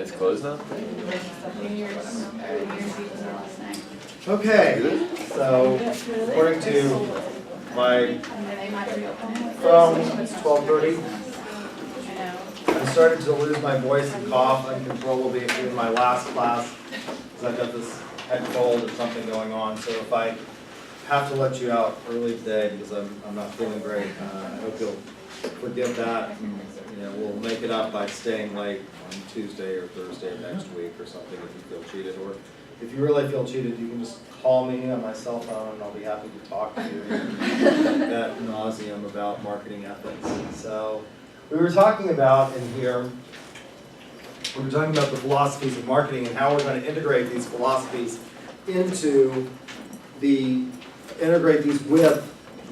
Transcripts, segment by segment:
It's closed now? Okay, so according to my phone, it's 12:30. I started to lose my voice and cough uncontrollably in my last class because I've got this head cold or something going on. So if I have to let you out early today because I'm not feeling great, I hope you'll forgive that. And, we'll make it up by staying late on Tuesday or Thursday of next week or something if you feel cheated. Or if you really feel cheated, you can just call me on my cell phone and I'll be happy to talk to you ad nauseum about marketing ethics. So we were talking about in here, we were talking about the philosophies of marketing and how we're going to integrate these philosophies with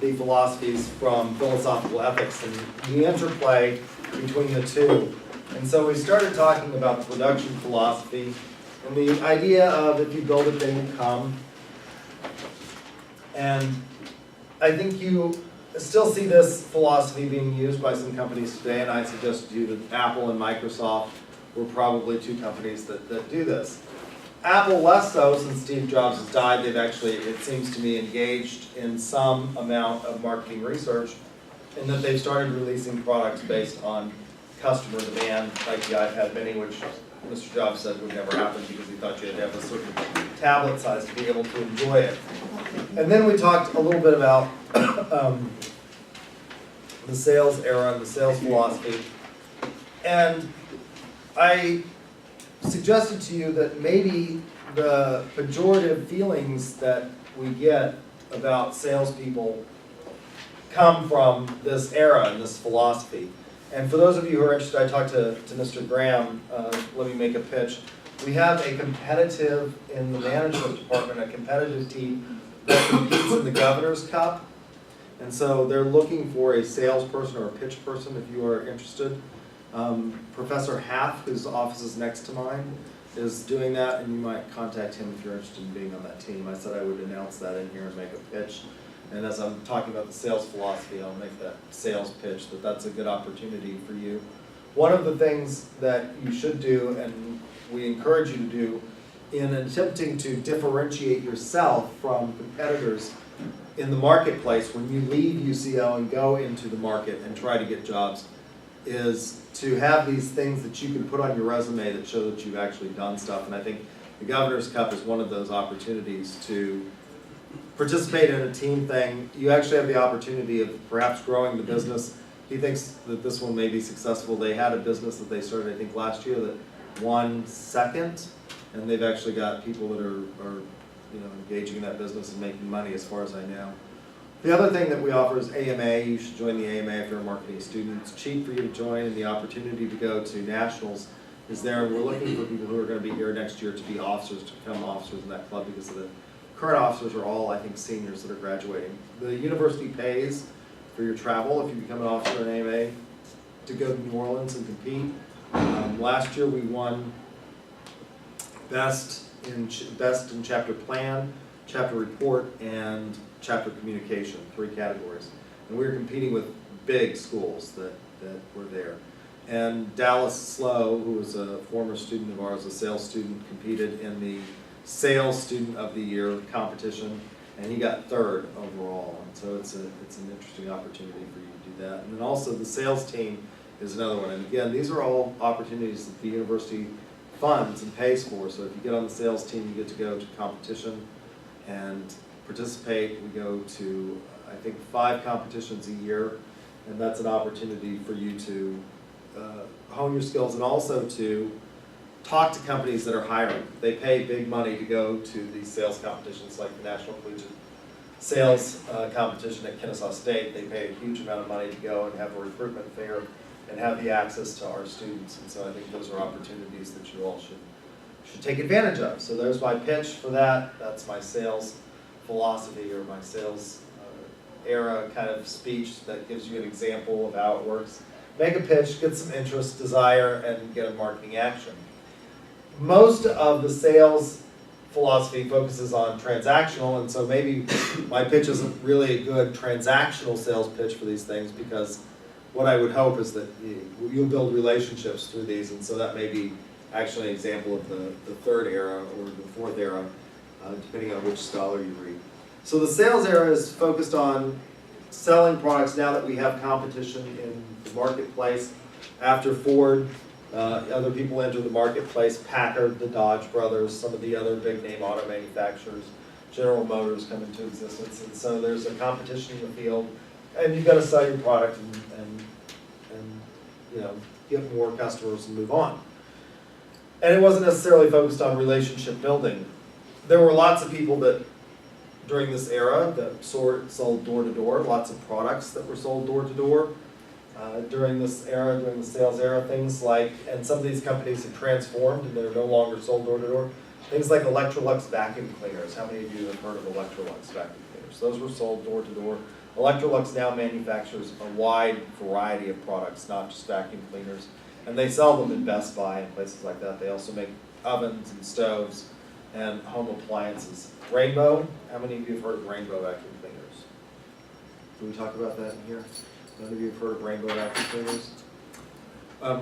the philosophies from philosophical ethics and the interplay between the two. And so we started talking about the production philosophy and the idea of if you build it, they will come. And I think you still see this philosophy being used by some companies today, and I suggest to you that Apple and Microsoft were probably two companies that do this. Apple less so, since Steve Jobs has died. They've actually, it seems to me, engaged in some amount of marketing research in that they've started releasing products based on customer demand, like the iPad mini, which Mr. Jobs said would never happen because he thought you had to have a certain tablet size to be able to enjoy it. And then we talked a little bit about the sales era and the sales philosophy. And I suggested to you that maybe the pejorative feelings that we get about salespeople come from this era and this philosophy. And for those of you who are interested, I talked to Mr. Graham. Let me make a pitch. We have a competitive, in the management department, a competitive team that competes in the Governor's Cup. And so they're looking for a salesperson or a pitch person if you are interested. Professor Half, whose office is next to mine, is doing that, and you might contact him if you're interested in being on that team. I said I would announce that in here and make a pitch. And as I'm talking about the sales philosophy, I'll make that sales pitch, that's a good opportunity for you. One of the things that you should do, and we encourage you to do, in attempting to differentiate yourself from competitors in the marketplace when you leave UCO and go into the market and try to get jobs, is to have these things that you can put on your resume that show that you've actually done stuff. And I think the Governor's Cup is one of those opportunities to participate in a team thing. You actually have the opportunity of perhaps growing the business. He thinks that this one may be successful. They had a business that they started, I think, last year that won second, and they've actually got people that are engaging in that business and making money, as far as I know. The other thing that we offer is AMA. You should join the AMA if you're a marketing student. It's cheap for you to join, and the opportunity to go to nationals is there. And we're looking for people who are going to be here next year to be officers, to become officers in that club, because of the current officers are all, I think, seniors that are graduating. The university pays for your travel if you become an officer in AMA to go to New Orleans and compete. Last year we won best in chapter plan, chapter report, and chapter communication, 3 categories. And we were competing with big schools that were there. And Dallas Slow, who was a former student of ours, a sales student, competed in the Sales Student of the Year competition, and he got 3rd overall. And so it's an interesting opportunity for you to do that. And then also the sales team is another one. And again, these are all opportunities that the university funds and pays for. So if you get on the sales team, you get to go to competition and participate. We go to, I think, 5 competitions a year, and that's an opportunity for you to hone your skills and also to talk to companies that are hiring. They pay big money to go to these sales competitions, like the National Collegiate Sales competition at Kennesaw State. They pay a huge amount of money to go and have a recruitment fair and have the access to our students. And so I think those are opportunities that you all should take advantage of. So there's my pitch for that. That's my sales philosophy, or my sales era kind of speech that gives you an example of how it works. Make a pitch, get some interest, desire, and get a marketing action. Most of the sales philosophy focuses on transactional, and so maybe my pitch isn't really a good transactional sales pitch for these things, because what I would hope is that you'll build relationships through these, and so that may be actually an example of the third era or the fourth era, depending on which scholar you read. So the sales era is focused on selling products now that we have competition in the marketplace. After Ford, other people enter the marketplace, Packard, the Dodge brothers, some of the other big name auto manufacturers, General Motors come into existence, and so there's a competition in the field, and you've got to sell your product and you know, get more customers and move on. And it wasn't necessarily focused on relationship building. There were lots of people that, during this era, that sold door to door, lots of products that were sold door to door. During this era, during the sales era, things like, and some of these companies have transformed and they're no longer sold door to door. Things like Electrolux vacuum cleaners. How many of you have heard of Electrolux vacuum cleaners? Those were sold door to door. Electrolux now manufactures a wide variety of products, not just vacuum cleaners. And they sell them in Best Buy and places like that. They also make ovens and stoves and home appliances. Rainbow, how many of you have heard of Rainbow vacuum cleaners? Can we talk about that in here? None of you have heard of Rainbow vacuum cleaners?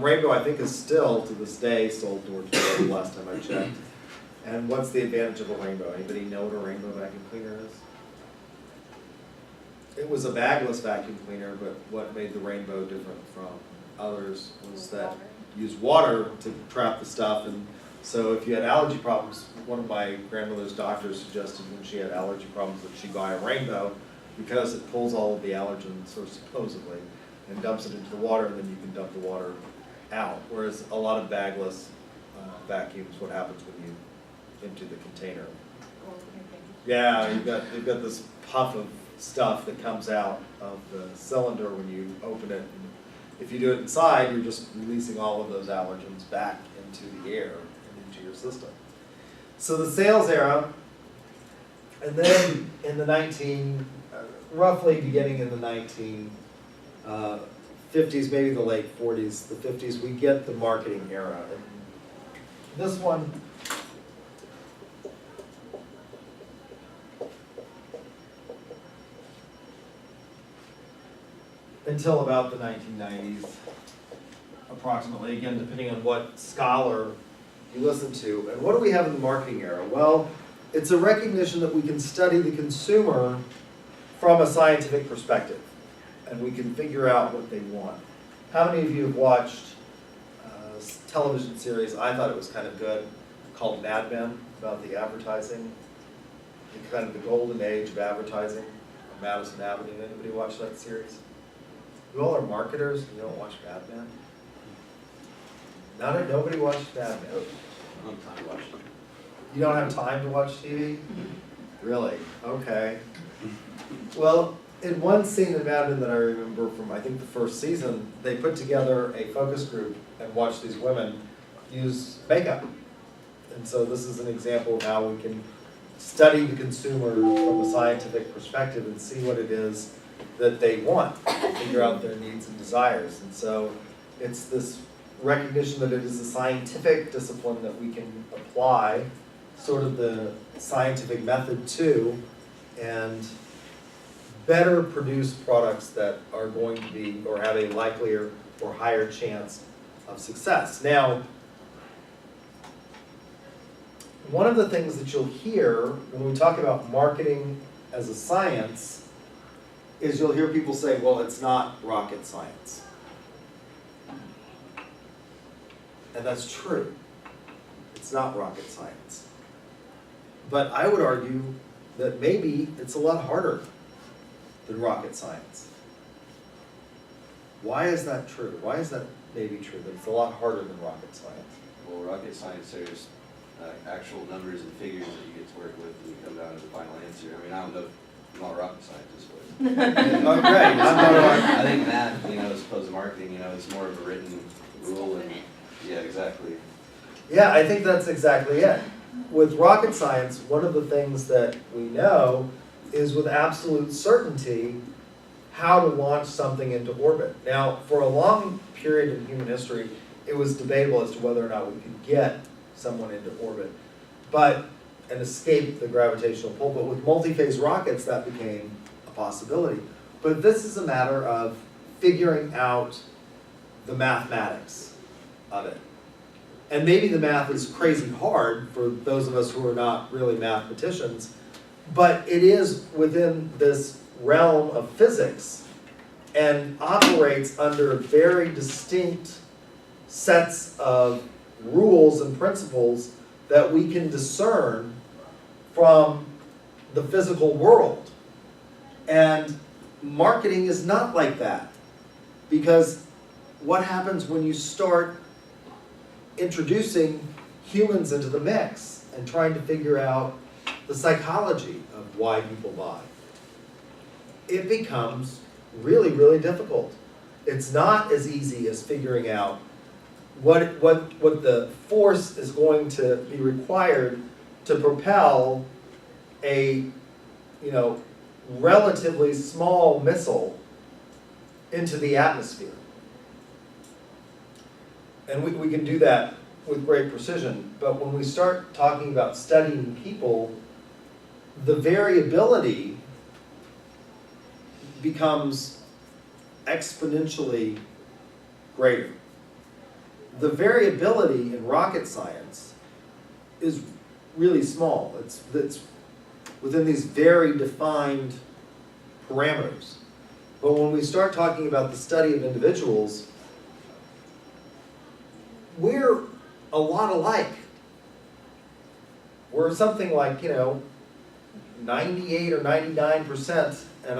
Rainbow, I think, is still, to this day, sold door to door the last time I checked. And what's the advantage of a Rainbow? Anybody know what a Rainbow vacuum cleaner is? It was a bagless vacuum cleaner, but what made the Rainbow different from others was that you used water to trap the stuff, and so if you had allergy problems, one of my grandmother's doctors suggested when she had allergy problems that she buy a Rainbow because it pulls all of the allergens, or supposedly, and dumps it into the water, and then you can dump the water out. Whereas a lot of bagless vacuums, what happens when you empty the container? Yeah, you've got this puff of stuff that comes out of the cylinder when you open it. And if you do it inside, you're just releasing all of those allergens back into the air and into your system. So the sales era, and then in the roughly beginning in the 1950s, maybe the late 40s, the 50s, we get the marketing era. And this one, until about the 1990s, approximately, again, depending on what scholar you listen to. And what do we have in the marketing era? Well, it's a recognition that we can study the consumer from a scientific perspective, and we can figure out what they want. How many of you have watched a television series, I thought it was kind of good, called Mad Men, about the advertising, kind of the golden age of advertising on Madison Avenue? Anybody watch that series? You all are marketers and you don't watch Mad Men? Nobody watches Mad Men? I don't have time to watch it. You don't have time to watch TV? Really? Okay. Well, in one scene in Mad Men that I remember from, I think, the first season, they put together a focus group and watched these women use makeup. And so this is an example of how we can study the consumer from a scientific perspective and see what it is that they want, figure out their needs and desires. And so it's this recognition that it is a scientific discipline that we can apply sort of the scientific method to, and better produce products that are going to be, or have a likelier or higher chance of success. Now, one of the things that you'll hear when we talk about marketing as a science is you'll hear people say, well, it's not rocket science. And that's true. It's not rocket science. But I would argue that maybe it's a lot harder than rocket science. Why is that true? Why is that maybe true, that it's a lot harder than rocket science? Well, rocket science, there's actual numbers and figures that you get to work with and you come down to the final answer. I mean, I don't know if I'm not a rocket scientist, but Okay, I think math, as opposed to marketing, it's more of a written rule. And yeah, exactly. Yeah, I think that's exactly it. With rocket science, one of the things that we know is with absolute certainty how to launch something into orbit. Now, for a long period in human history, it was debatable as to whether or not we could get someone into orbit, and escape the gravitational pull. But with multi-phase rockets, that became a possibility. But this is a matter of figuring out the mathematics of it. And maybe the math is crazy hard for those of us who are not really mathematicians, but it is within this realm of physics and operates under very distinct sets of rules and principles that we can discern from the physical world. And marketing is not like that, because what happens when you start introducing humans into the mix and trying to figure out the psychology of why people buy? It becomes really, really difficult. It's not as easy as figuring out what the force is going to be required to propel a, relatively small missile into the atmosphere. And we can do that with great precision, but when we start talking about studying people, the variability becomes exponentially greater. The variability in rocket science is really small. It's within these very defined parameters. But when we start talking about the study of individuals, we're a lot alike. We're something like, 98 or 99%, and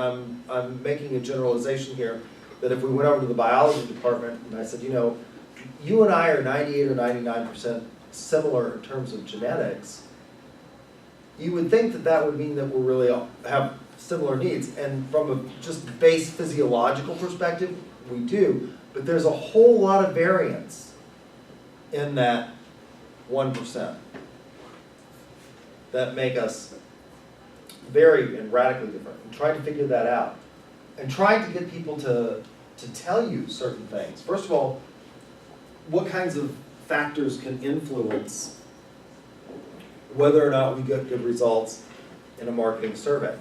I'm making a generalization here, that if we went over to the biology department and I said, you and I are 98 or 99% similar in terms of genetics, you would think that that would mean that we really have similar needs. And from a just base physiological perspective, we do. But there's a whole lot of variance in that 1% that make us very and radically different. And trying to figure that out. And trying to get people to tell you certain things. First of all, what kinds of factors can influence whether or not we get good results in a marketing survey?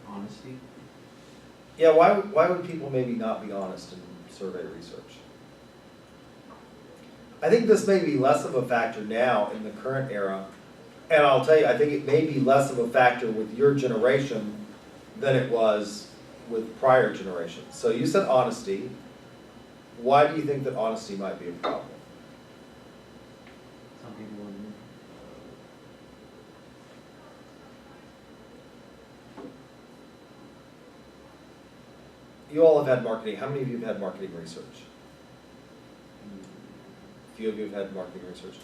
Honesty. Yeah, why would people maybe not be honest in survey research? I think this may be less of a factor now in the current era, and I'll tell you, I think it may be less of a factor with your generation than it was with prior generations. So you said honesty. Why do you think that honesty might be a problem? Some people wouldn't. You all have had marketing. How many of you have had marketing research? A few of you have had marketing research.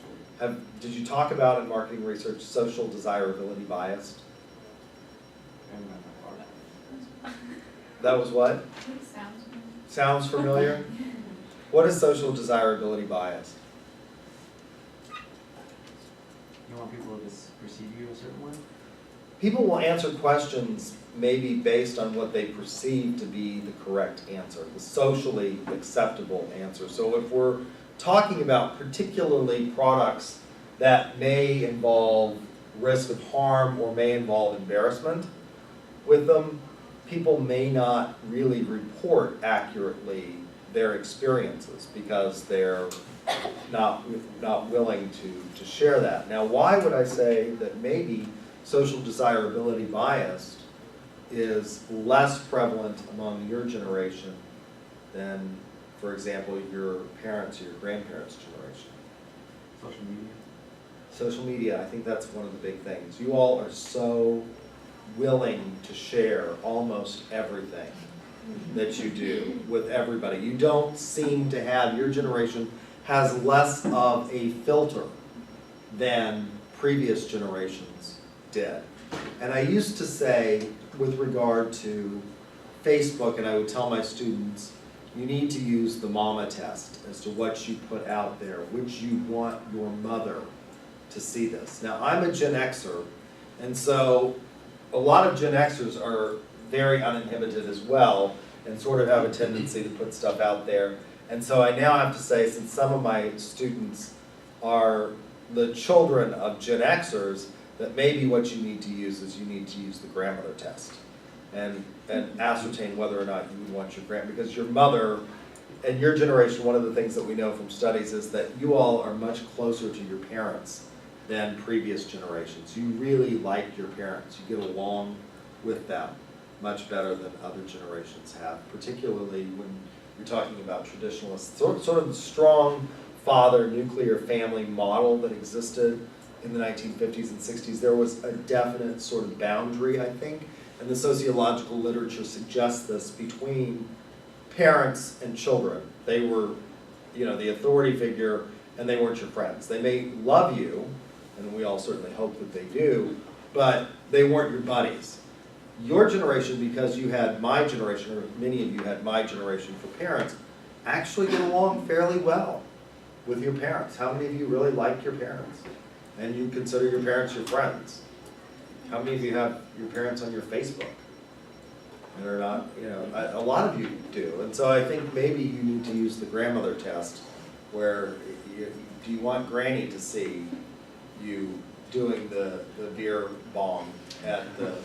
Did you talk about in marketing research social desirability bias? That was what? Sounds familiar? What is social desirability bias? You want people to perceive you a certain way? People will answer questions maybe based on what they perceive to be the correct answer, the socially acceptable answer. So if we're talking about particularly products that may involve risk of harm or may involve embarrassment with them, people may not really report accurately their experiences because they're not willing to share that. Now, why would I say that maybe social desirability bias is less prevalent among your generation than, for example, your parents' or your grandparents' generation? Social media. Social media, I think that's one of the big things. You all are so willing to share almost everything that you do with everybody. You don't seem to have, your generation has less of a filter than previous generations did. And I used to say, with regard to Facebook, and I would tell my students, you need to use the mama test as to what you put out there, which you want your mother to see this. Now, I'm a Gen Xer, and so a lot of Gen Xers are very uninhibited as well, and sort of have a tendency to put stuff out there. And so I now have to say, since some of my students are the children of Gen Xers, that maybe what you need to use is you need to use the grandmother test and ascertain whether or not you would want your because your mother and your generation, one of the things that we know from studies is that you all are much closer to your parents than previous generations. You really like your parents. You get along with them much better than other generations have, particularly when you're talking about traditionalists. Sort of the strong father nuclear family model that existed in the 1950s and 60s. There was a definite sort of boundary, I think, and the sociological literature suggests this, between parents and children. They were, the authority figure, and they weren't your friends. They may love you, and we all certainly hope that they do, but they weren't your buddies. Your generation, because you had my generation, or many of you had my generation for parents, actually get along fairly well with your parents. How many of you really like your parents? And you consider your parents your friends? How many of you have your parents on your Facebook? And are not, a lot of you do. And so I think maybe you need to use the grandmother test, where do you want Granny to see you doing the beer bong at the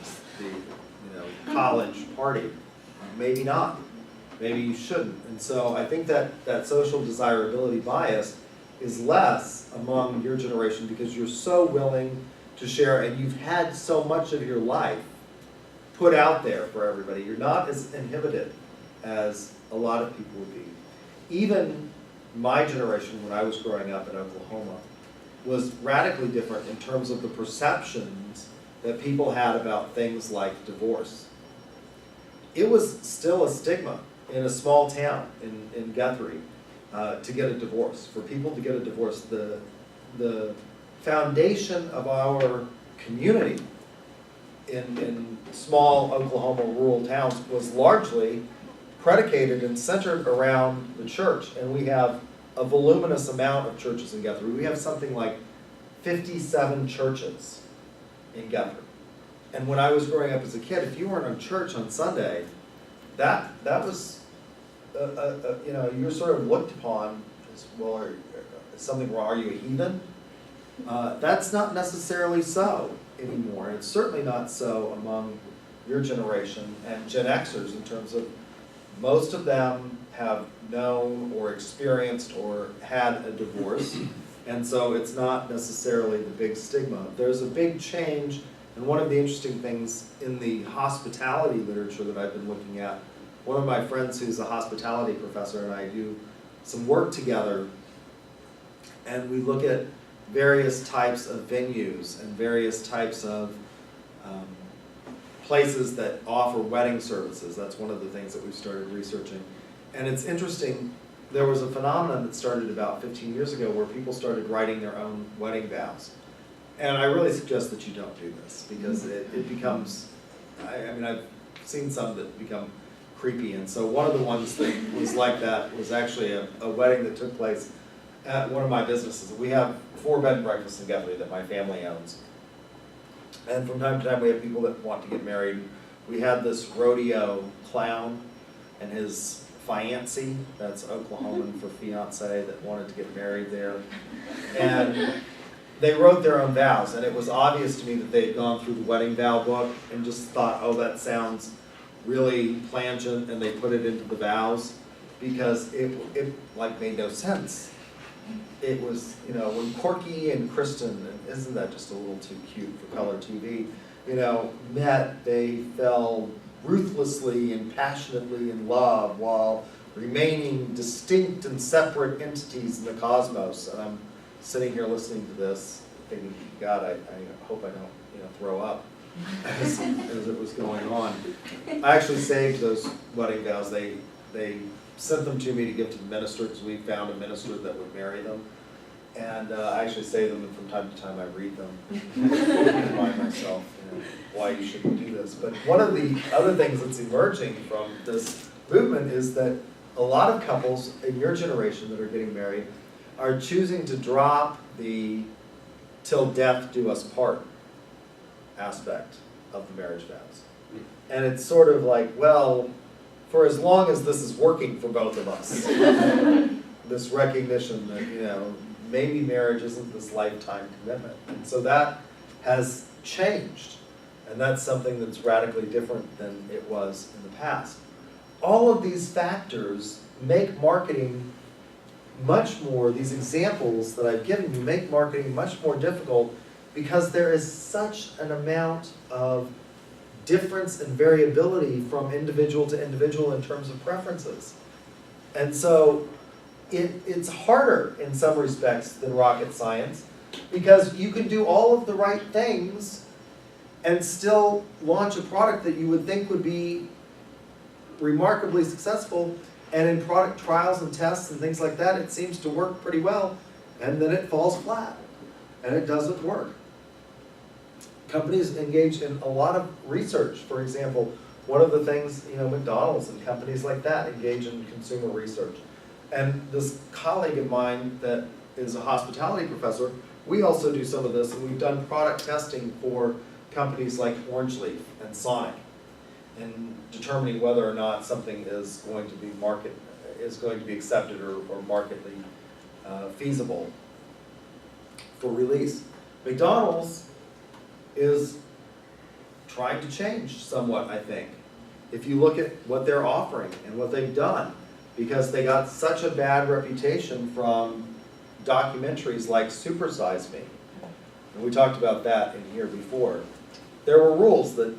college party? Maybe not. Maybe you shouldn't. And so I think that social desirability bias is less among your generation because you're so willing to share, and you've had so much of your life put out there for everybody. You're not as inhibited as a lot of people would be. Even my generation, when I was growing up in Oklahoma, was radically different in terms of the perceptions that people had about things like divorce. It was still a stigma in a small town in Guthrie to get a divorce. For people to get a divorce, the foundation of our community in small Oklahoma rural towns was largely predicated and centered around the church. And we have a voluminous amount of churches in Guthrie. We have something like 57 churches in Guthrie. And when I was growing up as a kid, if you weren't in church on Sunday, that was, you were sort of looked upon as, well, is something wrong? Are you a heathen? That's not necessarily so anymore. It's certainly not so among your generation and Gen Xers, in terms of most of them have known or experienced or had a divorce, and so it's not necessarily the big stigma. There's a big change, and one of the interesting things in the hospitality literature that I've been looking at, one of my friends who's a hospitality professor and I do some work together, and we look at various types of venues and various types of places that offer wedding services. That's one of the things that we've started researching. And it's interesting, there was a phenomenon that started about 15 years ago where people started writing their own wedding vows. And I really suggest that you don't do this, because it becomes, I've seen some that become creepy. And so one of the ones that was like that was actually a wedding that took place at one of my businesses. We have 4 bed and breakfasts in Guthrie that my family owns. And from time to time we have people that want to get married. We had this rodeo clown and his fiancée, that's Oklahoman for fiance, that wanted to get married there. And they wrote their own vows, and it was obvious to me that they had gone through the wedding vow book and just thought, oh, that sounds really plangent, and they put it into the vows because it like made no sense. It was, when Corky and Kristen, and isn't that just a little too cute for color TV, met, they fell ruthlessly and passionately in love while remaining distinct and separate entities in the cosmos. And I'm sitting here listening to this, thinking, God, I hope I don't, throw up as it was going on. I actually saved those wedding vows. They sent them to me to give to the minister, because we found a minister that would marry them. And I actually say them, and from time to time I read them and remind myself why you shouldn't do this. But one of the other things that's emerging from this movement is that a lot of couples in your generation that are getting married are choosing to drop the till death do us part aspect of the marriage vows. And it's sort of like, well, for as long as this is working for both of us, this recognition that, maybe marriage isn't this lifetime commitment. And so that has changed. And that's something that's radically different than it was in the past. All of these factors make marketing much more, these examples that I've given you make marketing much more difficult because there is such an amount of difference and variability from individual to individual in terms of preferences. And so it's harder in some respects than rocket science because you can do all of the right things and still launch a product that you would think would be remarkably successful, and in product trials and tests and things like that, it seems to work pretty well, and then it falls flat, and it doesn't work. Companies engage in a lot of research. For example, one of the things, McDonald's and companies like that engage in consumer research. And this colleague of mine that is a hospitality professor, we also do some of this, and we've done product testing for companies like Orange Leaf and Sonic, and determining whether or not something is going to be accepted or markedly feasible for release. McDonald's is trying to change somewhat, I think, if you look at what they're offering and what they've done, because they got such a bad reputation from documentaries like Super Size Me. And we talked about that in here before. There were rules that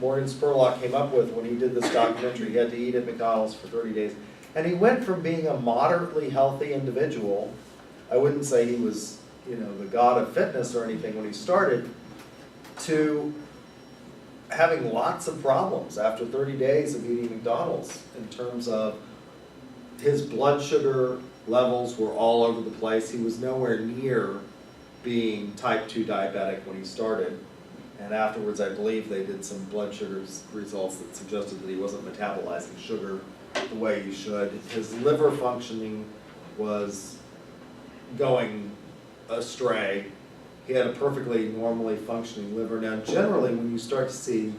Morgan Spurlock came up with when he did this documentary. He had to eat at McDonald's for 30 days. And he went from being a moderately healthy individual, I wouldn't say he was, the god of fitness or anything when he started, to having lots of problems after 30 days of eating McDonald's in terms of his blood sugar levels were all over the place. He was nowhere near being type 2 diabetic when he started. And afterwards, I believe they did some blood sugar results that suggested that he wasn't metabolizing sugar the way he should. His liver functioning was going astray. He had a perfectly normally functioning liver. Now, generally, when you start to see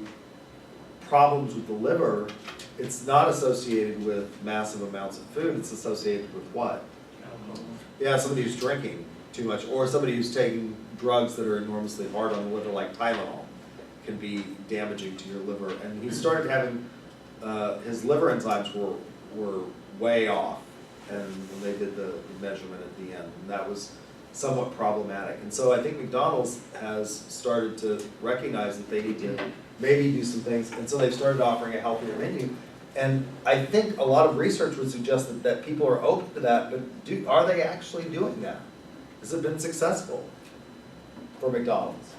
problems with the liver, it's not associated with massive amounts of food. It's associated with what? Yeah, somebody who's drinking too much, or somebody who's taking drugs that are enormously hard on the liver, like Tylenol, can be damaging to your liver. And he started having, his liver enzymes were way off, and when they did the measurement at the end, and that was somewhat problematic. And so I think McDonald's has started to recognize that they need to maybe do some things, and so they've started offering a healthier menu. And I think a lot of research would suggest that people are open to that, but are they actually doing that? Has it been successful for McDonald's?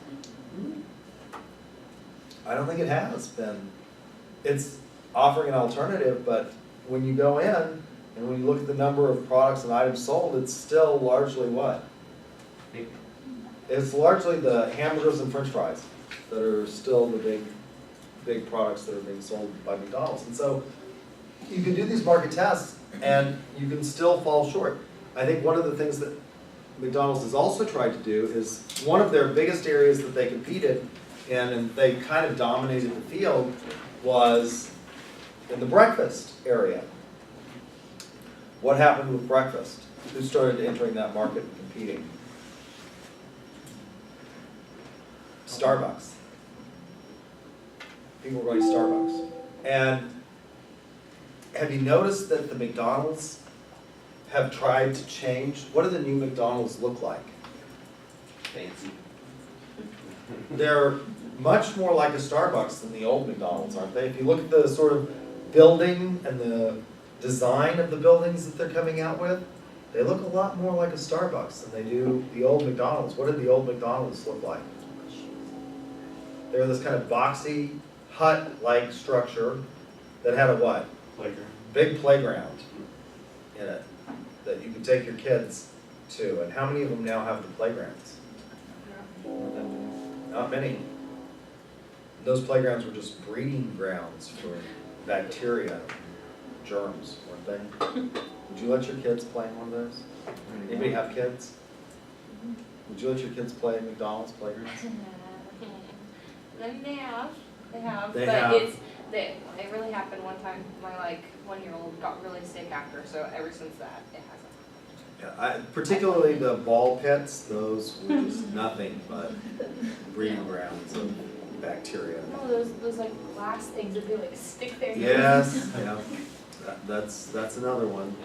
I don't think it has been. It's offering an alternative, but when you go in and when you look at the number of products and items sold, it's still largely what? It's largely the hamburgers and french fries that are still the big products that are being sold by McDonald's. And so you can do these market tests and you can still fall short. I think one of the things that McDonald's has also tried to do is one of their biggest areas that they competed in, and they kind of dominated the field, was in the breakfast area. What happened with breakfast? Who started entering that market and competing? Starbucks. People were going to Starbucks. And have you noticed that the McDonald's have tried to change? What do the new McDonald's look like? Fancy. They're much more like a Starbucks than the old McDonald's, aren't they? If you look at the sort of building and the design of the buildings that they're coming out with, they look a lot more like a Starbucks than they do the old McDonald's. What did the old McDonald's look like? They were this kind of boxy, hut-like structure that had a what? Playground. Big playground in it that you could take your kids to. And how many of them now have the playgrounds? Not many. Those playgrounds were just breeding grounds for bacteria, germs, weren't they? Would you let your kids play in one of those? Anybody have kids? Would you let your kids play in McDonald's playgrounds? They have, They but have. it really happened one time. My 1-year-old got really sick after, so ever since that, it hasn't. Yeah, particularly the ball pits, those were just nothing but breeding grounds of bacteria. No, those glass things that they stick their Yes, yeah. That's another one.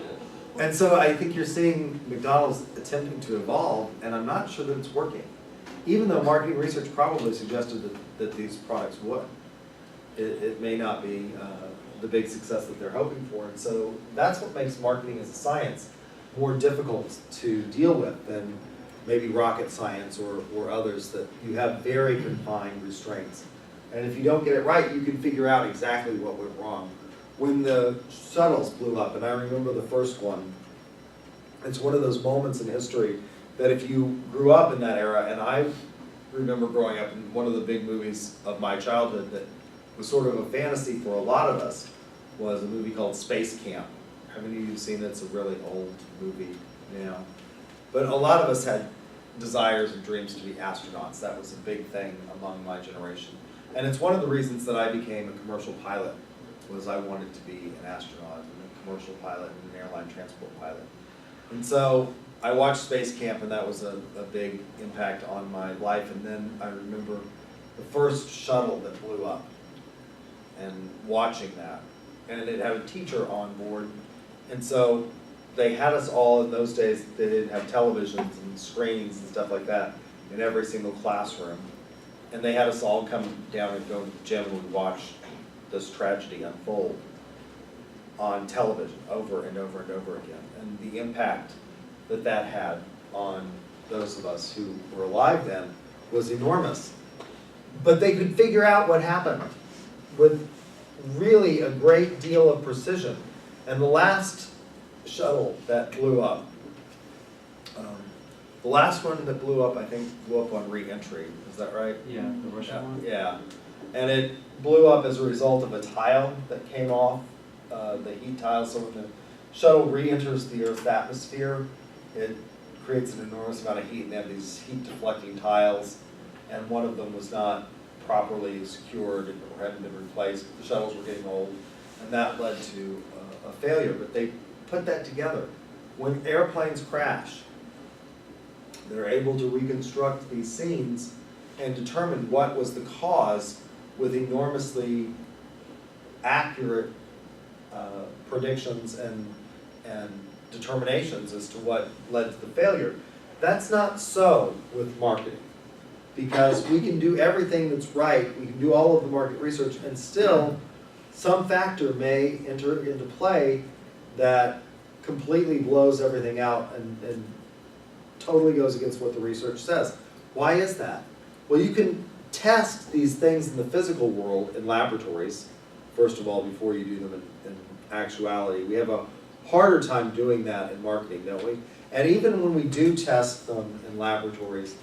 And so I think you're seeing McDonald's attempting to evolve, and I'm not sure that it's working. Even though marketing research probably suggested that these products would. It may not be the big success that they're hoping for. And so that's what makes marketing as a science more difficult to deal with than maybe rocket science or others, that you have very confined restraints. And if you don't get it right, you can figure out exactly what went wrong. When the shuttles blew up, and I remember the first one, it's one of those moments in history that if you grew up in that era, and I remember growing up in one of the big movies of my childhood that was sort of a fantasy for a lot of us, was a movie called Space Camp. How many of you have seen it? It's a really old movie now. But a lot of us had desires and dreams to be astronauts. That was a big thing among my generation. And it's one of the reasons that I became a commercial pilot, was I wanted to be an astronaut and a commercial pilot and an airline transport pilot. And so I watched Space Camp, and that was a big impact on my life. And then I remember the first shuttle that blew up and watching that. And it had a teacher on board. And so they had us all, in those days, they didn't have televisions and screens and stuff like that in every single classroom. And they had us all come down and go to the gym and we'd watch this tragedy unfold on television over and over and over again. And the impact that that had on those of us who were alive then was enormous. But they could figure out what happened with really a great deal of precision. And the last shuttle that blew up, the last one that blew up, I think, blew up on re-entry. Is that right? Yeah, the Russian one? Yeah. And it blew up as a result of a tile that came off, the heat tile. So when the shuttle re-enters the Earth's atmosphere, it creates an enormous amount of heat, and they have these heat deflecting tiles, and one of them was not properly secured or hadn't been replaced. The shuttles were getting old, and that led to a failure. But they put that together. When airplanes crash, they're able to reconstruct these scenes and determine what was the cause with enormously accurate predictions and determinations as to what led to the failure. That's not so with marketing, because we can do everything that's right, we can do all of the market research, and still some factor may enter into play that completely blows everything out and totally goes against what the research says. Why is that? Well, you can test these things in the physical world in laboratories, first of all, before you do them in actuality. We have a harder time doing that in marketing, don't we? And even when we do test them in laboratories,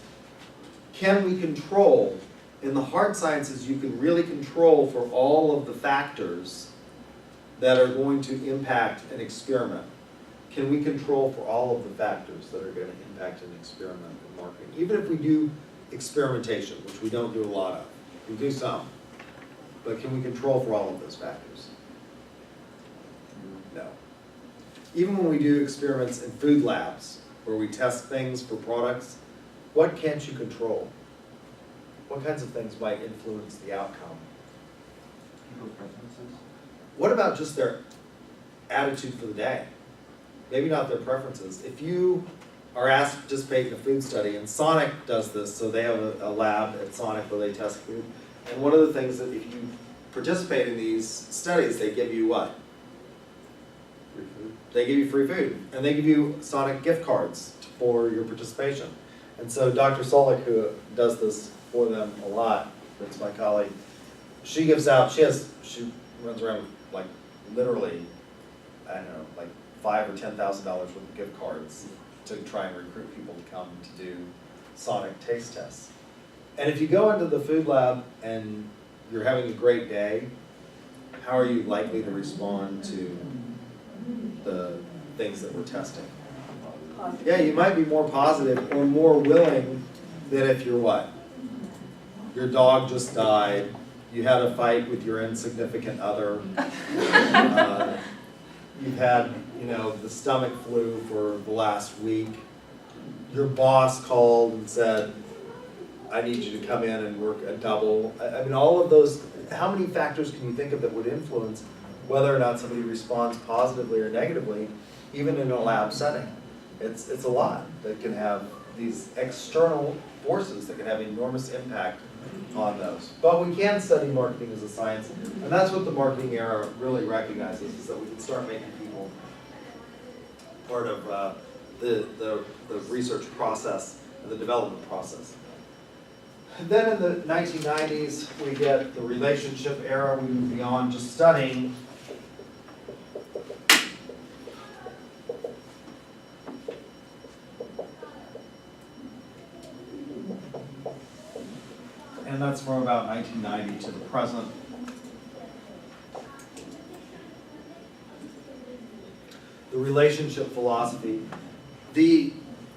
can we control? In the hard sciences, you can really control for all of the factors that are going to impact an experiment. Can we control for all of the factors that are going to impact an experiment in marketing? Even if we do experimentation, which we don't do a lot of. We do some. But can we control for all of those factors? No. Even when we do experiments in food labs, where we test things for products, what can't you control? What kinds of things might influence the outcome? People's preferences? What about just their attitude for the day? Maybe not their preferences. If you are asked to participate in a food study, and Sonic does this, so they have a lab at Sonic where they test food. And one of the things that if you participate in these studies, they give you what? Free food. They give you free food. And they give you Sonic gift cards for your participation. And so Dr. Solik, who does this for them a lot, that's my colleague, she gives out, she runs around with like literally, I don't know, like $5,000 or $10,000 worth of gift cards to try and recruit people to come to do Sonic taste tests. And if you go into the food lab and you're having a great day, how are you likely to respond to the things that we're testing? Yeah, you might be more positive or more willing than if you're what? Your dog just died, you had a fight with your insignificant other, you've had, the stomach flu for the last week, your boss called and said, I need you to come in and work a double. I mean, all of those, how many factors can you think of that would influence whether or not somebody responds positively or negatively, even in a lab setting. It's a lot that can have these external forces that can have enormous impact on those. But we can study marketing as a science, and that's what the marketing era really recognizes, is that we can start making people part of the research process and the development process. And then in the 1990s, we get the relationship era. We move beyond just studying. And that's from about 1990 to the present. The relationship philosophy. The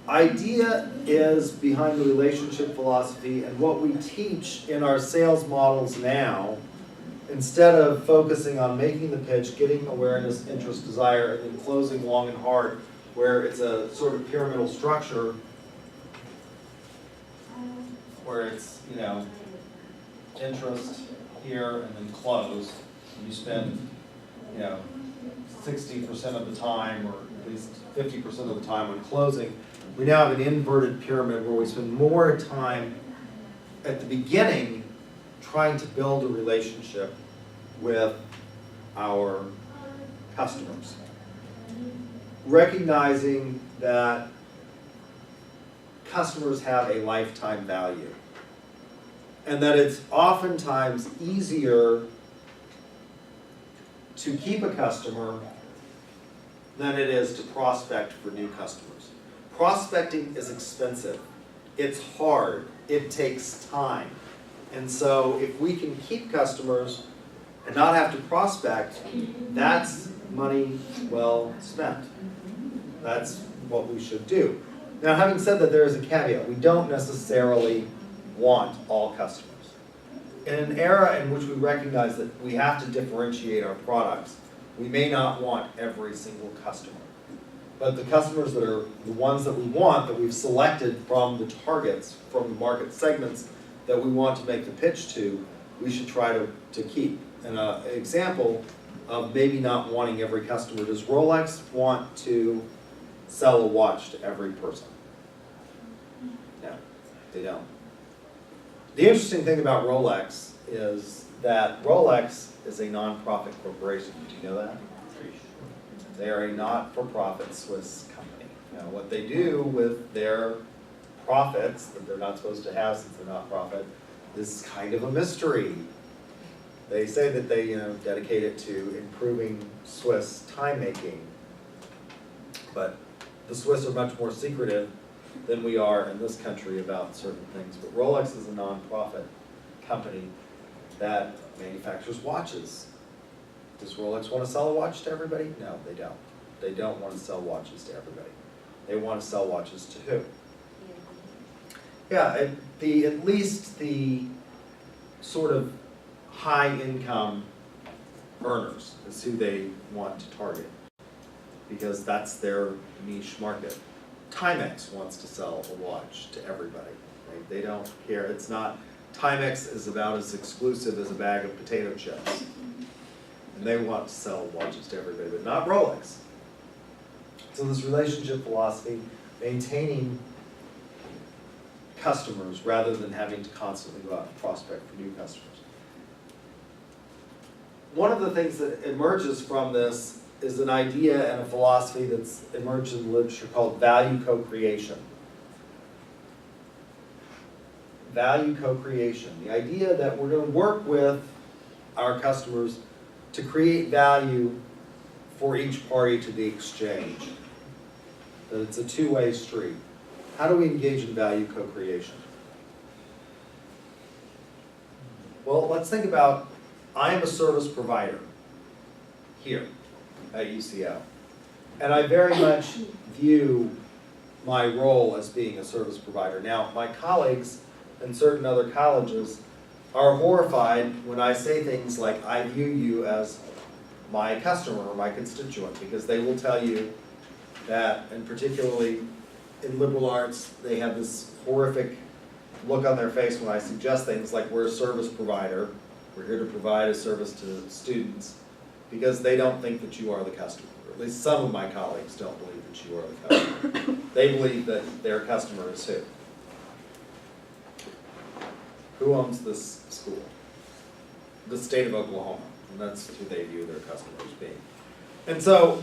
idea is behind the relationship philosophy, and what we teach in our sales models now, instead of focusing on making the pitch, getting awareness, interest, desire, and then closing long and hard, where it's a sort of pyramidal structure, where it's, you know, interest here and then close. And you spend, you know, 60% of the time, or at least 50% of the time on closing. We now have an inverted pyramid where we spend more time at the beginning trying to build a relationship with our customers. Recognizing that customers have a lifetime value, and that it's oftentimes easier to keep a customer than it is to prospect for new customers. Prospecting is expensive, it's hard, it takes time. And so if we can keep customers and not have to prospect, that's money well spent. That's what we should do. Now, having said that, there is a caveat. We don't necessarily want all customers. In an era in which we recognize that we have to differentiate our products, we may not want every single customer. But the customers that are the ones that we want, that we've selected from the targets, from the market segments that we want to make the pitch to, we should try to keep. And an example of maybe not wanting every customer, does Rolex want to sell a watch to every person? No, they don't. The interesting thing about Rolex is that Rolex is a non-profit corporation. Did you know that? They are a not-for-profit Swiss company. Now, what they do with their profits that they're not supposed to have since they're not profit is kind of a mystery. They say that they, dedicate it to improving Swiss time making, but the Swiss are much more secretive than we are in this country about certain things. But Rolex is a non-profit company that manufactures watches. Does Rolex want to sell a watch to everybody? No, they don't. They don't want to sell watches to everybody. They want to sell watches to who? Yeah, at least the sort of high income earners is who they want to target, because that's their niche market. Timex wants to sell a watch to everybody. Right? They don't care. It's not, Timex is about as exclusive as a bag of potato chips. And they want to sell watches to everybody, but not Rolex. So this relationship philosophy, maintaining customers rather than having to constantly go out and prospect for new customers. One of the things that emerges from this is an idea and a philosophy that's emerged in the literature called value co-creation. Value co-creation. The idea that we're going to work with our customers to create value for each party to the exchange. That it's a two-way street. How do we engage in value co-creation? Well, let's think about, I am a service provider here at UCL. And I very much view my role as being a service provider. Now, my colleagues in certain other colleges are horrified when I say things like, I view you as my customer or my constituent, because they will tell you that, and particularly in liberal arts, they have this horrific look on their face when I suggest things like, we're a service provider, we're here to provide a service to students, because they don't think that you are the customer. Or at least some of my colleagues don't believe that you are the customer. They believe that their customer is who? Who owns this school? The state of Oklahoma, and that's who they view their customers being. And so,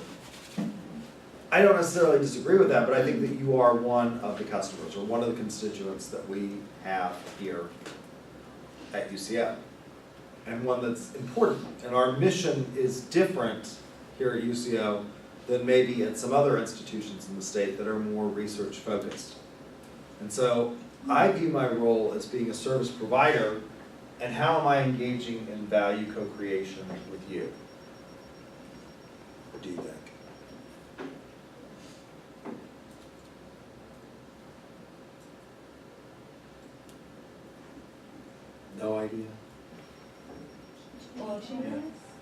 I don't necessarily disagree with that, but I think that you are one of the customers, or one of the constituents that we have here at UCF. And one that's important, and our mission is different here at UCO than maybe at some other institutions in the state that are more research focused. And so, I view my role as being a service provider, and how am I engaging in value co-creation with you? What do you think? No idea?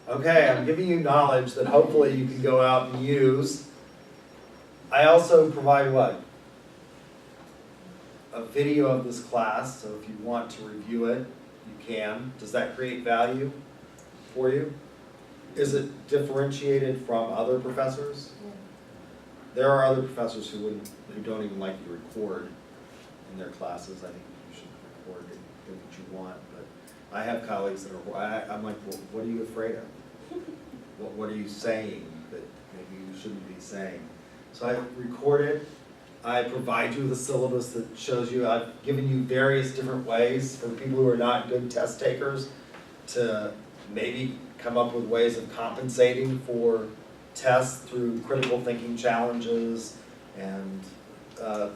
Okay, I'm giving you knowledge that hopefully you can go out and use. I also provide what? A video of this class, so if you want to review it, you can. Does that create value for you? Is it differentiated from other professors? There are other professors who don't even like you record in their classes. I think you should record and do what you want, but I have colleagues that are, I'm like, well, what are you afraid of? What are you saying that maybe you shouldn't be saying? So I record it. I provide you with a syllabus that shows you, I've given you various different ways for people who are not good test takers to maybe come up with ways of compensating for tests through critical thinking challenges and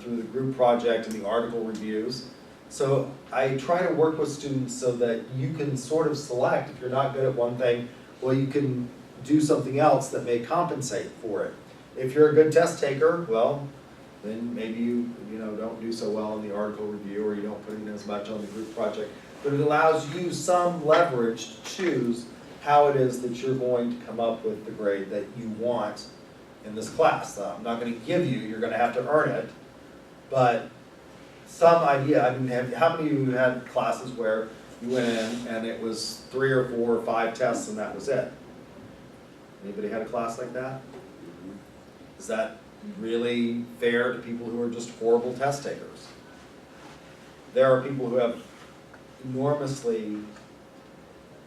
through the group project and the article reviews. So I try to work with students so that you can sort of select, if you're not good at one thing, well, you can do something else that may compensate for it. If you're a good test taker, well, then maybe you don't do so well in the article review, or you don't put in as much on the group project. But it allows you some leverage to choose how it is that you're going to come up with the grade that you want in this class. I'm not going to give you, you're going to have to earn it, but some idea. I mean, how many of you had classes where you went in and it was 3 or 4 or 5 tests and that was it? Anybody had a class like that? Is that really fair to people who are just horrible test takers? There are people who have enormously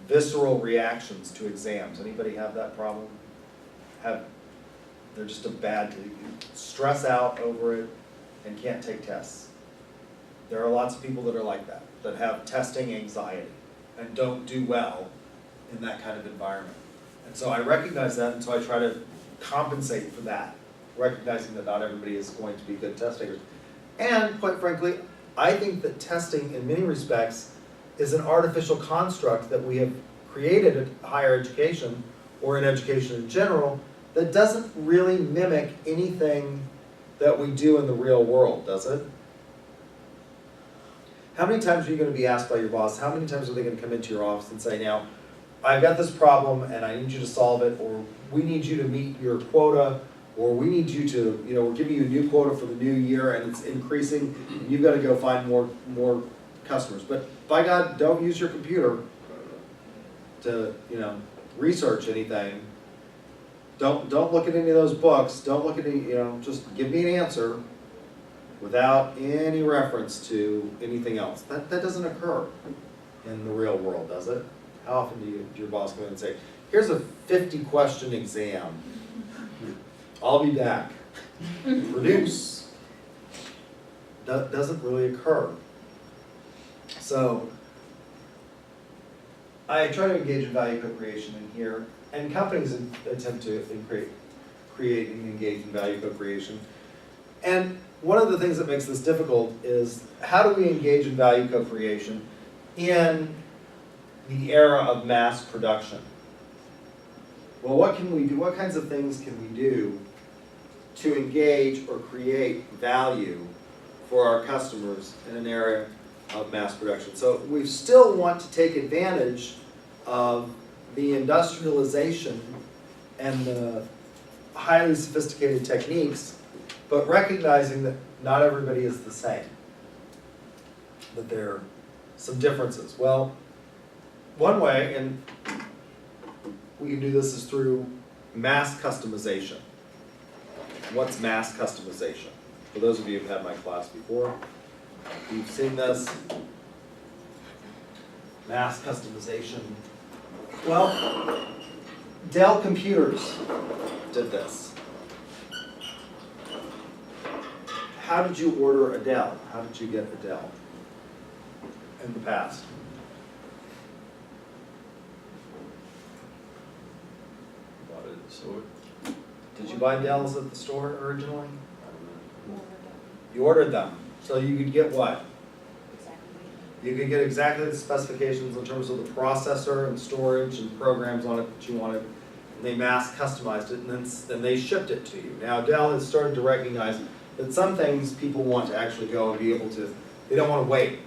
visceral reactions to exams. Anybody have that problem? They're just stress out over it and can't take tests. There are lots of people that are like that have testing anxiety and don't do well in that kind of environment. And so I recognize that, and so I try to compensate for that, recognizing that not everybody is going to be good test takers. And quite frankly, I think that testing in many respects is an artificial construct that we have created in higher education, or in education in general, that doesn't really mimic anything that we do in the real world, does it? How many times are you going to be asked by your boss, how many times are they going to come into your office and say, now, I've got this problem and I need you to solve it, or we need you to meet your quota, or we need you to, we're giving you a new quota for the new year and it's increasing, and you've got to go find more customers. But by God, don't use your computer to, research anything. Don't look at any of those books. Don't look at any, just give me an answer without any reference to anything else. That doesn't occur in the real world, does it? How often do your boss go in and say, here's a 50-question exam. I'll be back. Produce. That doesn't really occur. So I try to engage in value co-creation in here, and companies attempt to create and engage in value co-creation. And one of the things that makes this difficult is, how do we engage in value co-creation in the era of mass production? Well, what can we do? What kinds of things can we do to engage or create value for our customers in an era of mass production? So we still want to take advantage of the industrialization and the highly sophisticated techniques, but recognizing that not everybody is the same, that there are some differences. Well, one way, and we can do this is through mass customization. What's mass customization? For those of you who've had my class before, you've seen this. Mass customization. Well, Dell Computers did this. How did you order a Dell? How did you get a Dell in the past? Bought it at the store. Did you buy Dells at the store originally? I don't know. You ordered them, so you could get what? Exactly. You could get exactly the specifications in terms of the processor and storage and programs on it that you wanted. And they mass customized it, and then they shipped it to you. Now Dell has started to recognize that some things people want to actually go and be able to, they don't want to wait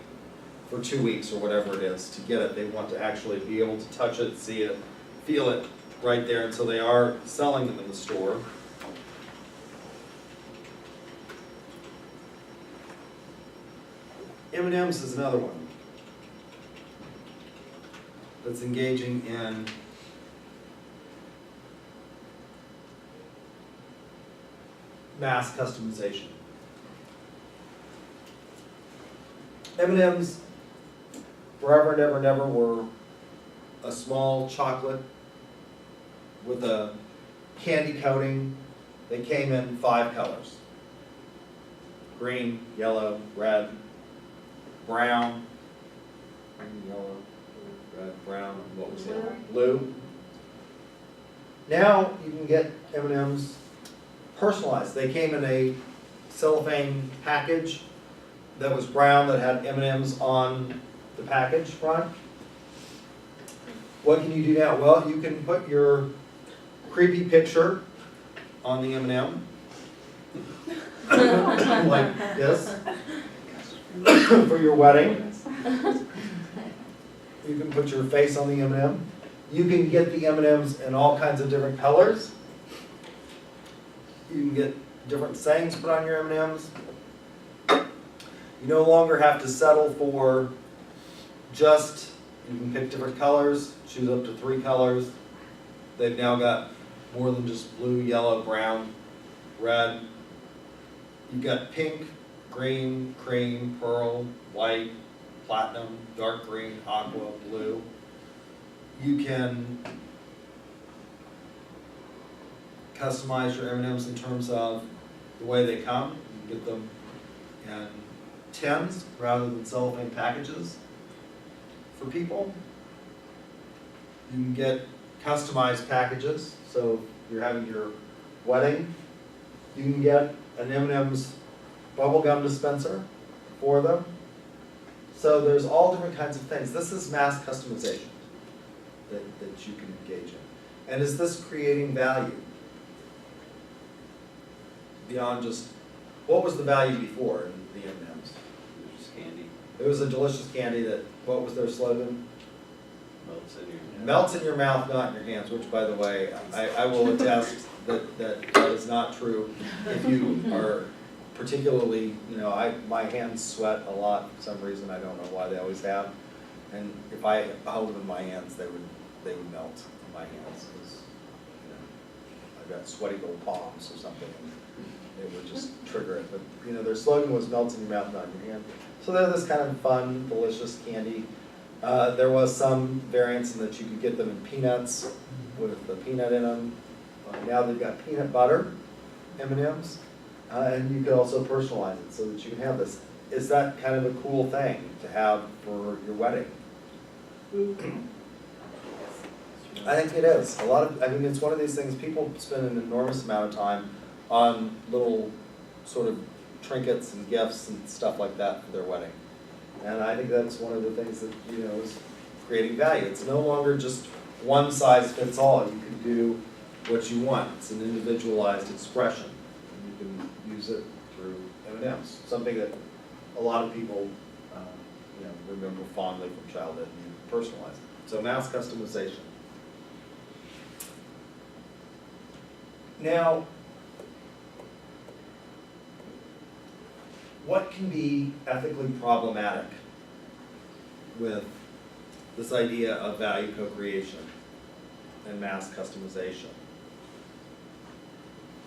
for 2 weeks or whatever it is to get it. They want to actually be able to touch it, see it, feel it right there, and so they are selling them in the store. M&M's is another one that's engaging in mass customization. M&M's forever and ever and ever were a small chocolate with a candy coating. They came in 5 colors: green, yellow, red, brown, green, yellow, red, brown, and what was the other one? Blue. Now you can get M&M's personalized. They came in a cellophane package that was brown that had M&M's on the package front. What can you do now? Well, you can put your creepy picture on the M&M like this for your wedding. You can put your face on the M&M. You can get the M&Ms in all kinds of different colors. You can get different sayings put on your M&Ms. You no longer have to settle for just, you can pick different colors, choose up to 3 colors. They've now got more than just blue, yellow, brown, red. You've got pink, green, cream, pearl, white, platinum, dark green, aqua, blue. You can customize your M&Ms in terms of the way they come. You can get them in tins rather than cellophane packages for people. You can get customized packages. So if you're having your wedding, you can get an M&M's bubblegum dispenser for them. So there's all different kinds of things. This is mass customization that you can engage in. And is this creating value? Beyond just, what was the value before in the M&Ms? It was just candy, It was a delicious candy that, what was their slogan? melts in your. Melts in your mouth, not in your hands, which by the way, I will attest that is not true. If you are particularly, my hands sweat a lot for some reason, I don't know why, they always have. And if I held them in my hands, they would melt in my hands, because, I've got sweaty little palms or something, and it would just trigger it. But, their slogan was melts in your mouth, not in your hand. So they're this kind of fun, delicious candy. There was some variants in that you could get them in peanuts with the peanut in them. Now they've got peanut butter M&Ms, and you could also personalize it so that you can have this. Is that kind of a cool thing to have for your wedding? I think it is. It's one of these things, people spend an enormous amount of time on little sort of trinkets and gifts and stuff like that for their wedding. And I think that's one of the things that, is creating value. It's no longer just one size fits all. You can do what you want. It's an individualized expression. And you can use it through M&Ms, something that a lot of people, remember fondly from childhood, and you personalize it. So mass customization. Now, what can be ethically problematic with this idea of value co-creation? and mass customization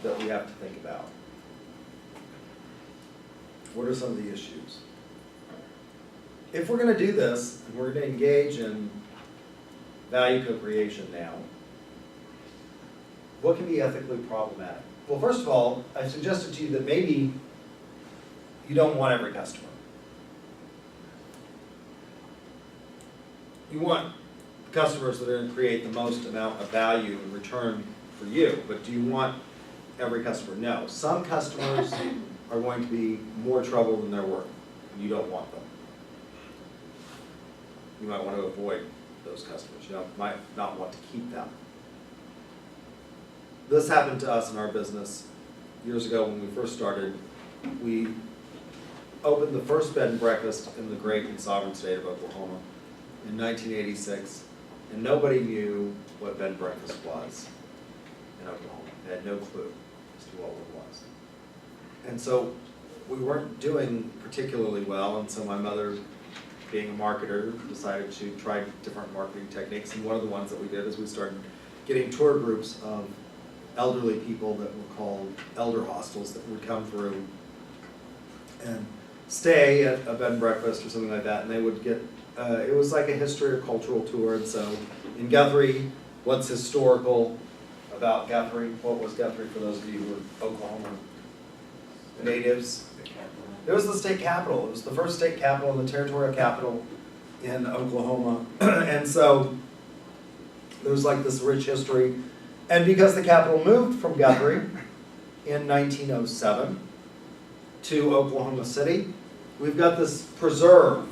that we have to think about. What are some of the issues? If we're gonna do this, and we're gonna engage in value co-creation now, what can be ethically problematic? Well, first of all, I suggested to you that maybe you don't want every customer. You want customers that are gonna create the most amount of value in return for you, but do you want every customer? No. Some customers are going to be more trouble than they're worth, and you don't want them. You might want to avoid those customers. You might not want to keep them. This happened to us in our business years ago when we first started. We opened the first bed and breakfast in the great and sovereign state of Oklahoma in 1986, and nobody knew what bed and breakfast was in Oklahoma. They had no clue as to what it was. And so we weren't doing particularly well, and so my mother, being a marketer, decided to try different marketing techniques, and one of the ones that we did is we started getting tour groups of elderly people that were called elder hostels that would come through and stay at a bed and breakfast or something like that, and they would get, it was like a history or cultural tour. And so in Guthrie, what's historical about Guthrie? What was Guthrie for those of you who are Oklahoma natives? It was the state capital. It was the first state capital and the territorial capital in Oklahoma. And so there was like this rich history. And because the capital moved from Guthrie in 1907 to Oklahoma City, we've got this preserve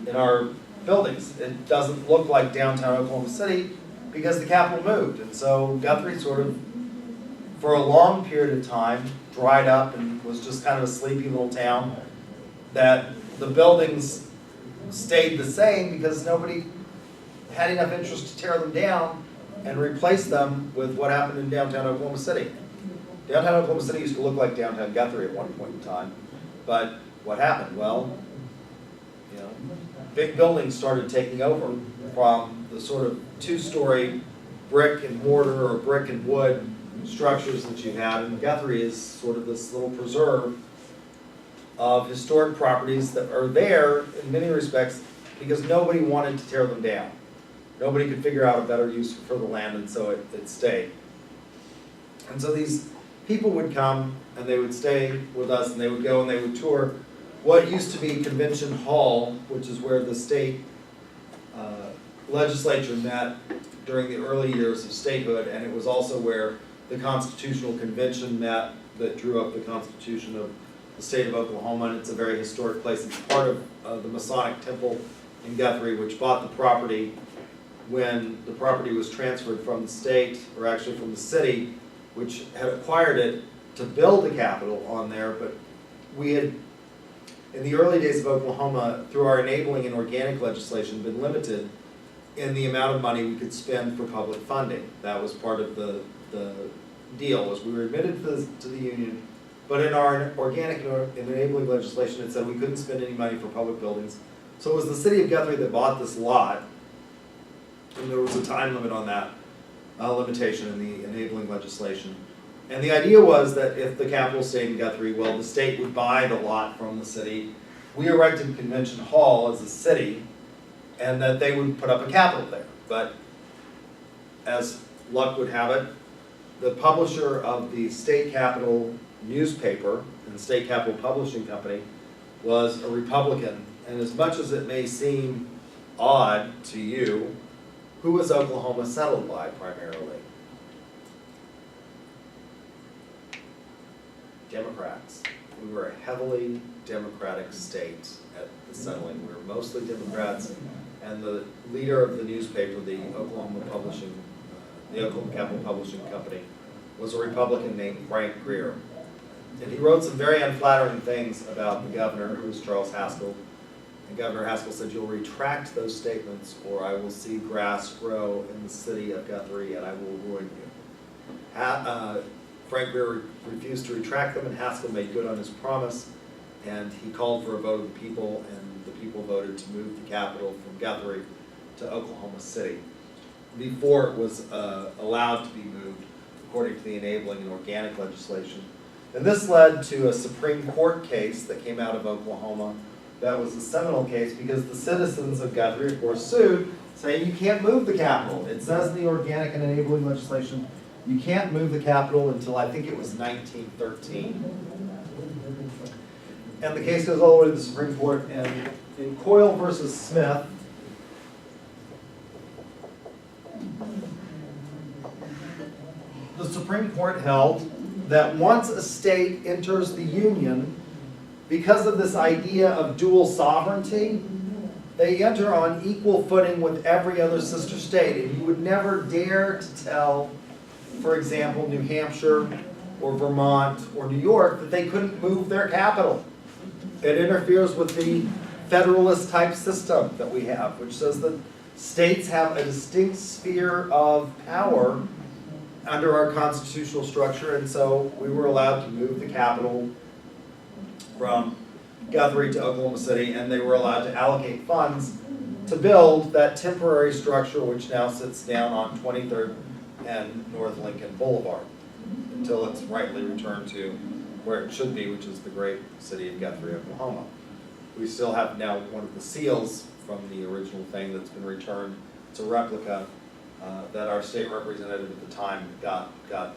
in our buildings. It doesn't look like downtown Oklahoma City because the capital moved. And so Guthrie sort of, for a long period of time, dried up and was just kind of a sleepy little town, that the buildings stayed the same because nobody had enough interest to tear them down and replace them with what happened in downtown Oklahoma City. Downtown Oklahoma City used to look like downtown Guthrie at one point in time, but what happened? Well, you know, big buildings started taking over from the sort of two-story brick and mortar or brick and wood structures that you had, and Guthrie is sort of this little preserve of historic properties that are there in many respects because nobody wanted to tear them down. Nobody could figure out a better use for the land, and so it stayed. And so these people would come and they would stay with us, and they would go and they would tour what used to be Convention Hall, which is where the state legislature met during the early years of statehood, and it was also where the Constitutional Convention met that drew up the Constitution of the state of Oklahoma, and it's a very historic place. It's part of the Masonic Temple in Guthrie, which bought the property when the property was transferred from the state, or actually from the city, which had acquired it to build the Capitol on there. But we had, in the early days of Oklahoma, through our enabling and organic legislation, been limited in the amount of money we could spend for public funding. That was part of the deal, was we were admitted to the union, but in our organic and enabling legislation it said we couldn't spend any money for public buildings. So it was the city of Guthrie that bought this lot, and there was a time limit on that limitation in the enabling legislation. And the idea was that if the capital stayed in Guthrie, well, the state would buy the lot from the city. We erected Convention Hall as a city, and that they would put up a capitol there. But as luck would have it, the publisher of the state capitol newspaper and state capitol publishing company was a Republican. And as much as it may seem odd to you, who was Oklahoma settled by primarily? Democrats. We were a heavily Democratic state at the settling. We were mostly Democrats, and the leader of the newspaper, the Oklahoma Capitol Publishing Company, was a Republican named Frank Greer. And he wrote some very unflattering things about the governor, who was Charles Haskell. And Governor Haskell said, "You'll retract those statements, or I will see grass grow in the city of Guthrie, and I will ruin you." Frank Greer refused to retract them, and Haskell made good on his promise, and he called for a vote of the people, and the people voted to move the capital from Guthrie to Oklahoma City. before it was allowed to be moved, according to the enabling and organic legislation. And this led to a Supreme Court case that came out of Oklahoma that was a seminal case because the citizens of Guthrie, of course, sued, saying you can't move the capital. It says in the organic and enabling legislation, you can't move the capital until I think it was 1913. And the case goes all the way to the Supreme Court, and in Coyle versus Smith, the Supreme Court held that once a state enters the Union, because of this idea of dual sovereignty, they enter on equal footing with every other sister state. And you would never dare to tell, for example, New Hampshire or Vermont or New York that they couldn't move their capital. It interferes with the federalist type system that we have, which says that states have a distinct sphere of power under our constitutional structure, and so we were allowed to move the capital from Guthrie to Oklahoma City, and they were allowed to allocate funds to build that temporary structure which now sits down on 23rd and North Lincoln Boulevard until it's rightly returned to where it should be, which is the great city of Guthrie, Oklahoma. We still have now one of the seals from the original thing that's been returned. It's a replica that our state representative at the time got a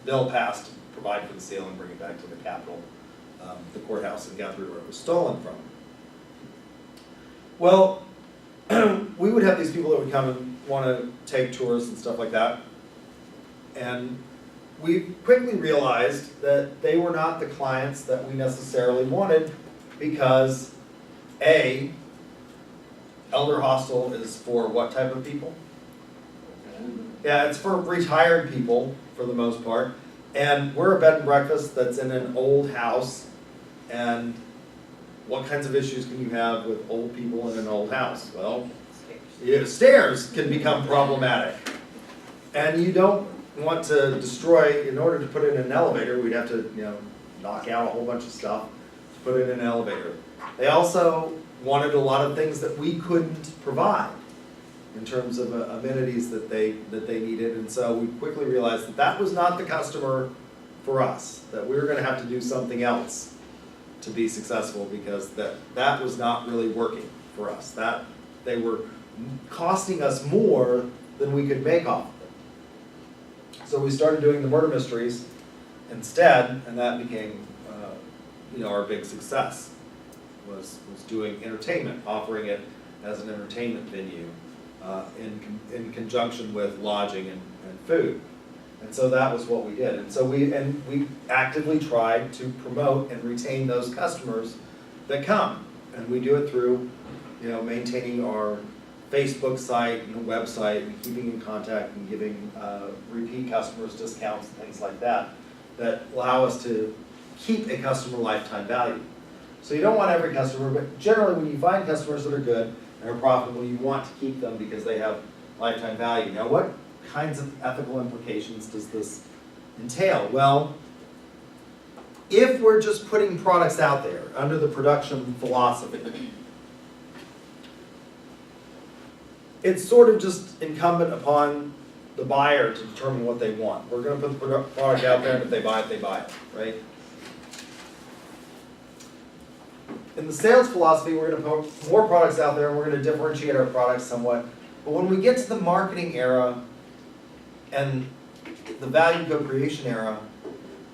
bill passed to provide for the seal and bring it back to the Capitol, the courthouse in Guthrie where it was stolen from. Well, we would have these people that would come and want to take tours and stuff like that. And we quickly realized that they were not the clients that we necessarily wanted because A, elder hostel is for what type of people? Yeah, it's for retired people for the most part. And we're a bed and breakfast that's in an old house. And what kinds of issues can you have with old people in an old house? Well, stairs can become problematic. And you don't want to destroy, in order to put in an elevator, we'd have to, knock out a whole bunch of stuff to put in an elevator. They also wanted a lot of things that we couldn't provide in terms of amenities that they needed, and so we quickly realized that that was not the customer for us, that we were going to have to do something else to be successful because that was not really working for us. That they were costing us more than we could make off of it. So we started doing the murder mysteries instead, and that became our big success. Was doing entertainment, offering it as an entertainment venue in conjunction with lodging and food. And so that was what we did. And so we actively tried to promote and retain those customers that come. And we do it through, maintaining our Facebook site and website and keeping in contact and giving repeat customers discounts and things like that allow us to keep a customer lifetime value. So you don't want every customer, but generally when you find customers that are good and are profitable, you want to keep them because they have lifetime value. Now, what kinds of ethical implications does this entail? Well, if we're just putting products out there under the production philosophy, it's sort of just incumbent upon the buyer to determine what they want. We're going to put the product out there, and if they buy it, right? In the sales philosophy, we're going to put more products out there, and we're going to differentiate our products somewhat. But when we get to the marketing era and the value co-creation era,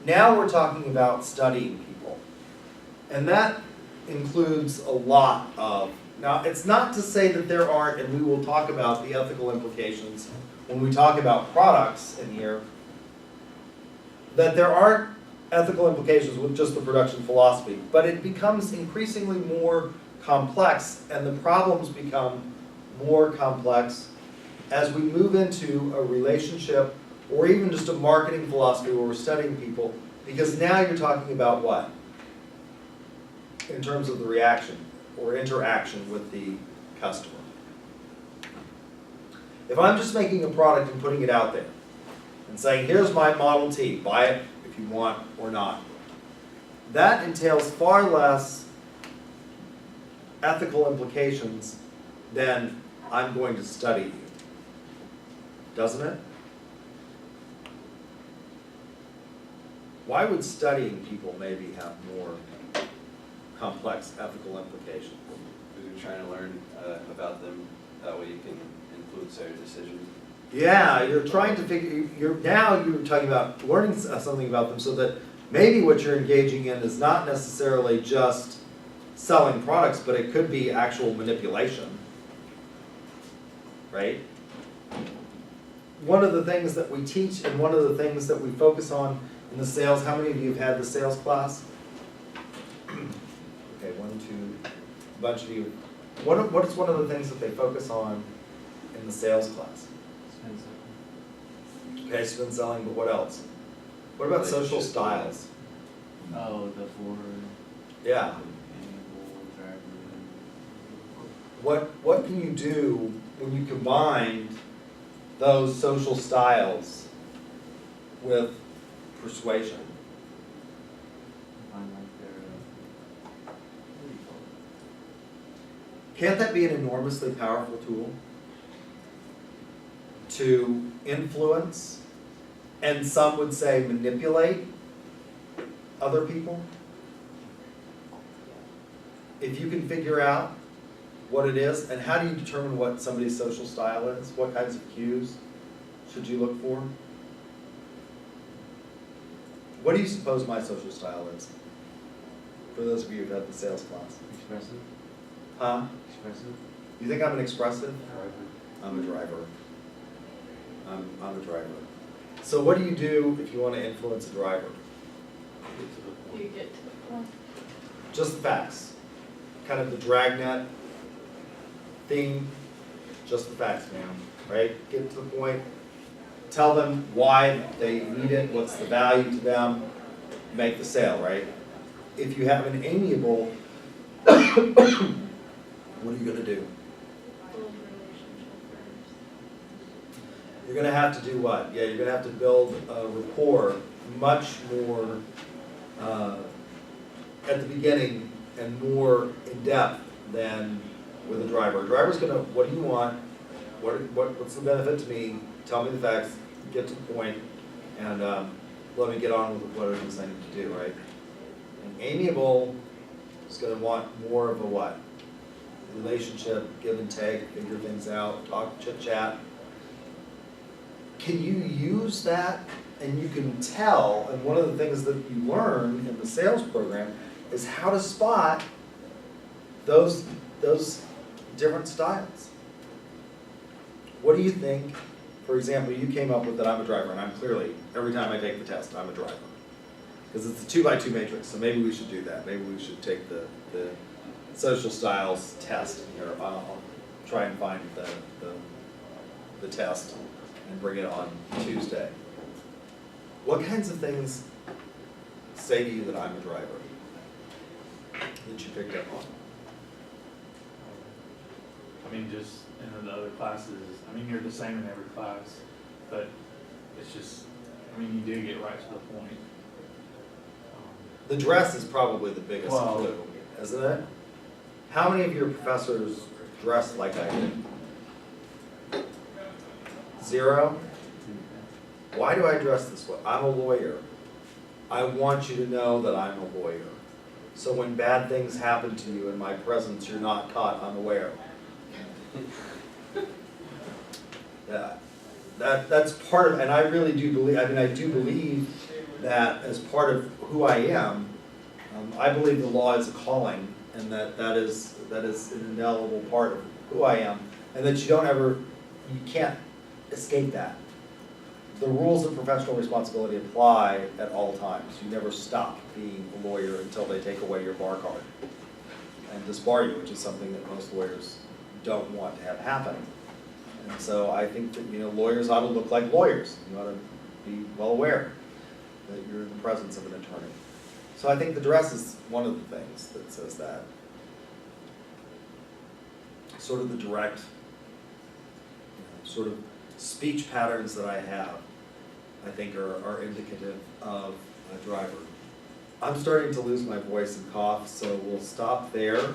now we're talking about studying people. And that includes a lot of, now it's not to say that there aren't, and we will talk about the ethical implications when we talk about products in here, that there aren't ethical implications with just the production philosophy, but it becomes increasingly more complex, and the problems become more complex as we move into a relationship or even just a marketing philosophy where we're studying people, because now you're talking about what? In terms of the reaction or interaction with the customer. If I'm just making a product and putting it out there and saying, here's my Model T, buy it if you want or not, that entails far less ethical implications than I'm going to study you. doesn't it? Why would studying people maybe have more complex ethical implications? Because you're trying to learn about them, that way you can influence their decisions. Yeah, you're trying to figure, you're talking about learning something about them so that maybe what you're engaging in is not necessarily just selling products, but it could be actual manipulation, right? One of the things that we teach and one of the things that we focus on in the sales, how many of you have had the sales class? Okay, 1, 2, a bunch of you. What is one of the things that they focus on in the sales class? Spend something. Okay, so been selling, but what else? What about social Relationship. styles? Oh, the four. Yeah. Amiable, driver. What can you do when you combine those social styles with persuasion? Find like their, what do you call it? Can't that be an enormously powerful tool to influence, and some would say manipulate other people? If you can figure out what it is, and how do you determine what somebody's social style is? What kinds of cues should you look for? What do you suppose my social style is? For those of you who've had the sales class. Expressive? Huh? Expressive? You think I'm an expressive? I'm a driver. I'm a driver. So what do you do if you want to influence a driver? You get to the point. Just the facts. Kind of the dragnet theme, just the facts, ma'am, right? Get to the point. Tell them why they need it, what's the value to them, make the sale, right? If you have an amiable, what are you gonna do? Build relationship first. You're gonna have to do what? Yeah, you're gonna have to build a rapport much more at the beginning and more in depth than with a driver. A driver's gonna, what do you want? What's the benefit to me? Tell me the facts, get to the point, and let me get on with what it is I need to do, right? And amiable is gonna want more of a what? Relationship, give and take, figure things out, talk, chit chat. Can you use that? And you can tell, and one of the things that you learn in the sales program is how to spot those different styles. What do you think? For example, you came up with that I'm a driver, and I'm clearly, every time I take the test, I'm a driver. Because it's a 2x2 matrix, so maybe we should do that. Maybe we should take the social styles test here. I'll try and find the test and bring it on Tuesday. What kinds of things say to you that I'm a driver that you picked up on? I mean, just in the other classes, I mean, you're the same in every class, but it's just, I mean, you do get right to the point. The dress is probably the biggest Well- clue, isn't it? How many of your professors dress like I do? 0? Why do I dress this way? I'm a lawyer. I want you to know that I'm a lawyer. So when bad things happen to you in my presence, you're not caught unaware. Yeah, that's part of, and I really do believe, I mean, I do believe that as part of who I am, I believe the law is a calling, and that is an indelible part of who I am, and that you can't escape that. The rules of professional responsibility apply at all times. You never stop being a lawyer until they take away your bar card and disbar you, which is something that most lawyers don't want to have happen. And so I think that, lawyers ought to look like lawyers. You ought to be well aware that you're in the presence of an attorney. So I think the dress is one of the things that says that. Sort of the direct, sort of speech patterns that I have, I think are indicative of a driver. I'm starting to lose my voice and cough, so we'll stop there.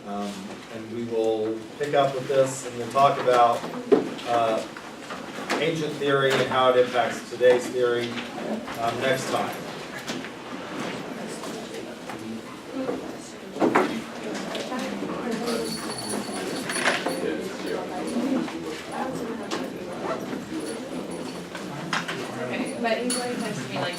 And we will pick up with this, and we'll talk about ancient theory and how it impacts today's theory next time. Okay, but he's really supposed to be like,